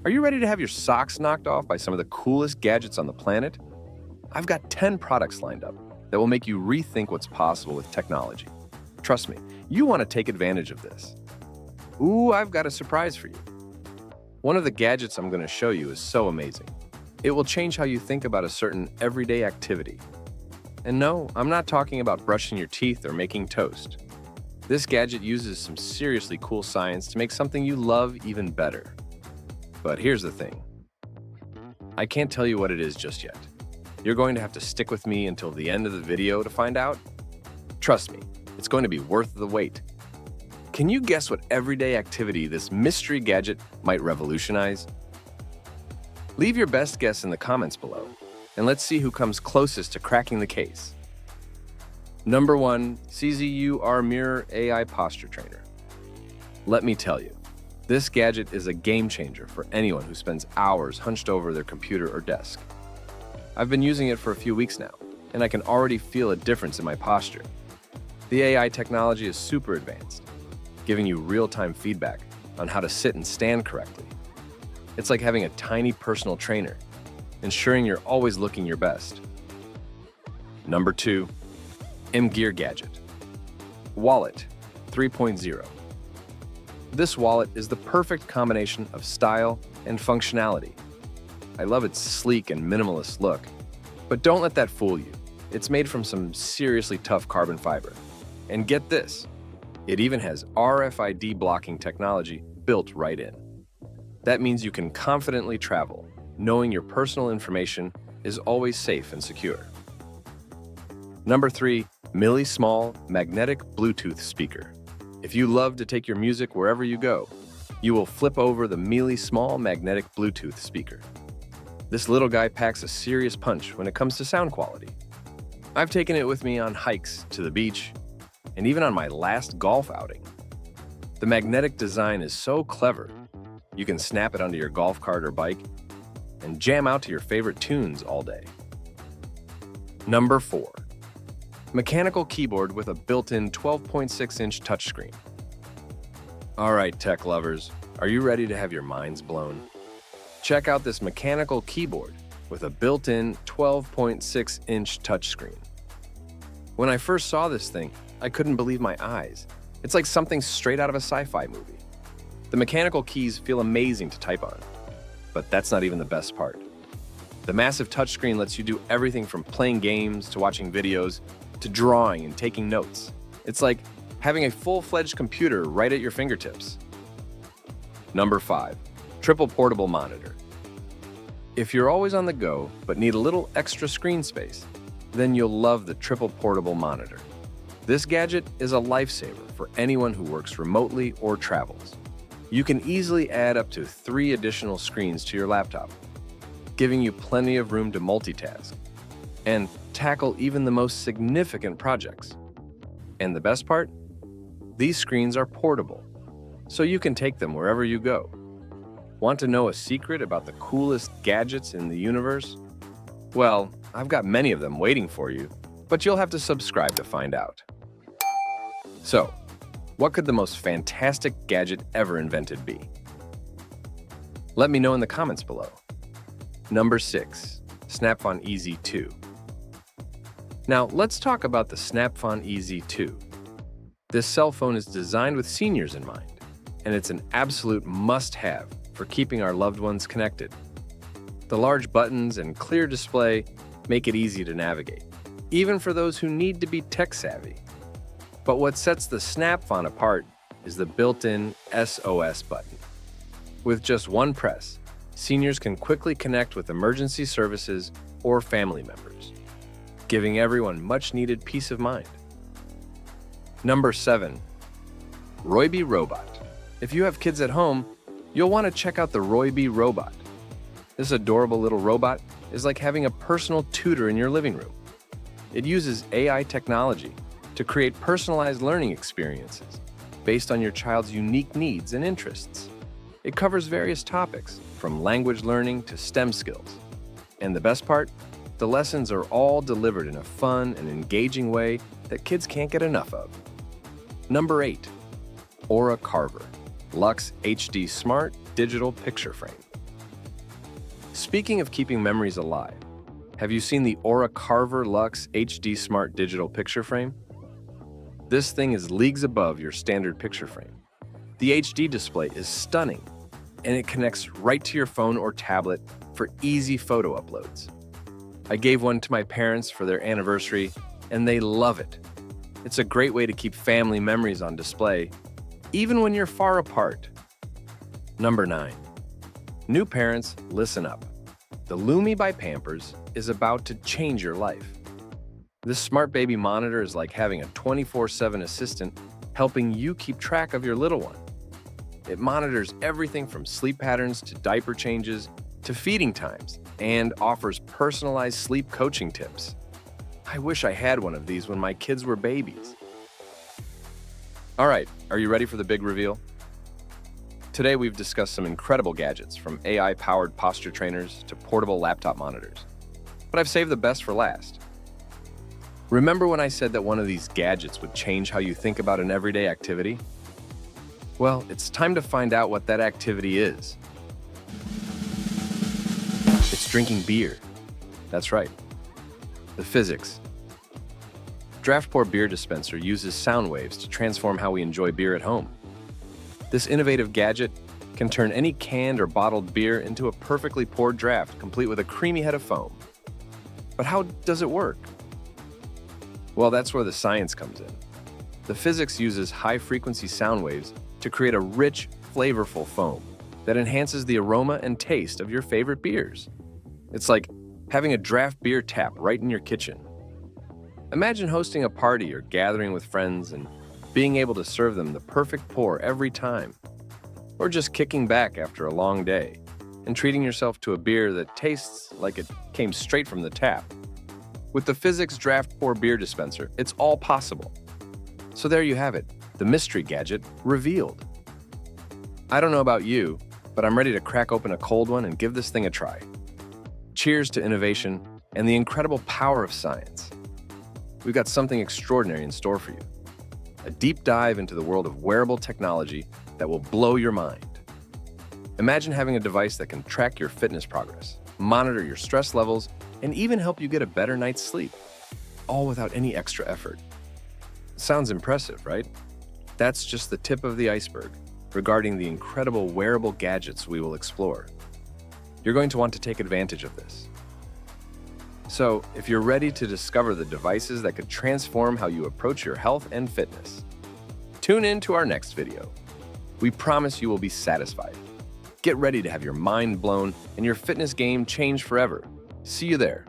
Are you ready to have your socks knocked off by some of the coolest gadgets on the planet? I've got 10 products lined up that will make you rethink what's possible with technology. Trust me, you want to take advantage of this. Ooh, I've got a surprise for you. One of the gadgets I'm going to show you is so amazing. It will change how you think about a certain everyday activity. And no, I'm not talking about brushing your teeth or making toast. This gadget uses some seriously cool science to make something you love even better. But here's the thing. I can't tell you what it is just yet. You're going to have to stick with me until the end of the video to find out. Trust me, it's going to be worth the wait. Can you guess what everyday activity this mystery gadget might revolutionize? Leave your best guess in the comments below, and let's see who comes closest to cracking the case. Number 1, CZUR Mirror AI Posture Trainer. Let me tell you, this gadget is a game changer for anyone who spends hours hunched over their computer or desk. I've been using it for a few weeks now, and I can already feel a difference in my posture. The AI technology is super advanced, giving you real-time feedback on how to sit and stand correctly. It's like having a tiny personal trainer, ensuring you're always looking your best. Number 2, MGear Gadget. Wallet 3.0. This wallet is the perfect combination of style and functionality. I love its sleek and minimalist look, but don't let that fool you. It's made from some seriously tough carbon fiber. And get this, it even has RFID blocking technology built right in. That means you can confidently travel, knowing your personal information is always safe and secure. Number 3, MiLi Small Magnetic Bluetooth Speaker. If you love to take your music wherever you go, you will flip over the MiLi Small Magnetic Bluetooth Speaker. This little guy packs a serious punch when it comes to sound quality. I've taken it with me on hikes to the beach, and even on my last golf outing. The magnetic design is so clever, you can snap it onto your golf cart or bike and jam out to your favorite tunes all day. Number 4, mechanical keyboard with a built-in 12.6-inch touchscreen. All right, tech lovers, are you ready to have your minds blown? Check out this mechanical keyboard with a built-in 12.6-inch touchscreen. When I first saw this thing, I couldn't believe my eyes. It's like something straight out of a sci-fi movie. The mechanical keys feel amazing to type on, but that's not even the best part. The massive touchscreen lets you do everything from playing games to watching videos to drawing and taking notes. It's like having a full-fledged computer right at your fingertips. Number 5, triple portable monitor. If you're always on the go but need a little extra screen space, then you'll love the triple portable monitor. This gadget is a lifesaver for anyone who works remotely or travels. You can easily add up to 3 additional screens to your laptop, giving you plenty of room to multitask and tackle even the most significant projects. And the best part? These screens are portable, so you can take them wherever you go. Want to know a secret about the coolest gadgets in the universe? Well, I've got many of them waiting for you, but you'll have to subscribe to find out. So, what could the most fantastic gadget ever invented be? Let me know in the comments below. Number 6, Snapfon ezTWO. Now, let's talk about the Snapfon ezTWO. This cell phone is designed with seniors in mind, and it's an absolute must-have for keeping our loved ones connected. The large buttons and clear display make it easy to navigate, even for those who need to be tech-savvy. But what sets the Snapfon apart is the built-in SOS button. With just one press, seniors can quickly connect with emergency services or family members, giving everyone much-needed peace of mind. Number 7, Roybi Robot. If you have kids at home, you'll want to check out the Roybi Robot. This adorable little robot is like having a personal tutor in your living room. It uses AI technology to create personalized learning experiences based on your child's unique needs and interests. It covers various topics, from language learning to STEM skills. And the best part? The lessons are all delivered in a fun and engaging way that kids can't get enough of. Number 8, Carver Luxe HD Smart Digital Picture Frame. Speaking of keeping memories alive, have you seen the Carver Luxe HD Smart Digital Picture Frame? This thing is leagues above your standard picture frame. The HD display is stunning, and it connects right to your phone or tablet for easy photo uploads. I gave one to my parents for their anniversary, and they love it. It's a great way to keep family memories on display, even when you're far apart. Number 9. New parents, listen up. The Lumi by Pampers is about to change your life. This smart baby monitor is like having a 24/7 assistant helping you keep track of your little one. It monitors everything from sleep patterns to diaper changes to feeding times and offers personalized sleep coaching tips. I wish I had one of these when my kids were babies. All right, are you ready for the big reveal? Today we've discussed some incredible gadgets, from AI-powered posture trainers to portable laptop monitors. But I've saved the best for last. Remember when I said that one of these gadgets would change how you think about an everyday activity? Well, it's time to find out what that activity is. It's drinking beer. That's right. The Fizzics. DraftPour beer dispenser uses sound waves to transform how we enjoy beer at home. This innovative gadget can turn any canned or bottled beer into a perfectly poured draft, complete with a creamy head of foam. But how does it work? Well, that's where the science comes in. The Fizzics uses high-frequency sound waves to create a rich, flavorful foam that enhances the aroma and taste of your favorite beers. It's like having a draft beer tap right in your kitchen. Imagine hosting a party or gathering with friends and being able to serve them the perfect pour every time. Or just kicking back after a long day and treating yourself to a beer that tastes like it came straight from the tap. With the Fizzics DraftPour beer dispenser, it's all possible. So there you have it, the mystery gadget revealed. I don't know about you, but I'm ready to crack open a cold one and give this thing a try. Cheers to innovation and the incredible power of science. We've got something extraordinary in store for you. A deep dive into the world of wearable technology that will blow your mind. Imagine having a device that can track your fitness progress, monitor your stress levels, and even help you get a better night's sleep, all without any extra effort. Sounds impressive, right? That's just the tip of the iceberg regarding the incredible wearable gadgets we will explore. You're going to want to take advantage of this. So, if you're ready to discover the devices that could transform how you approach your health and fitness, tune in to our next video. We promise you will be satisfied. Get ready to have your mind blown and your fitness game change forever. See you there.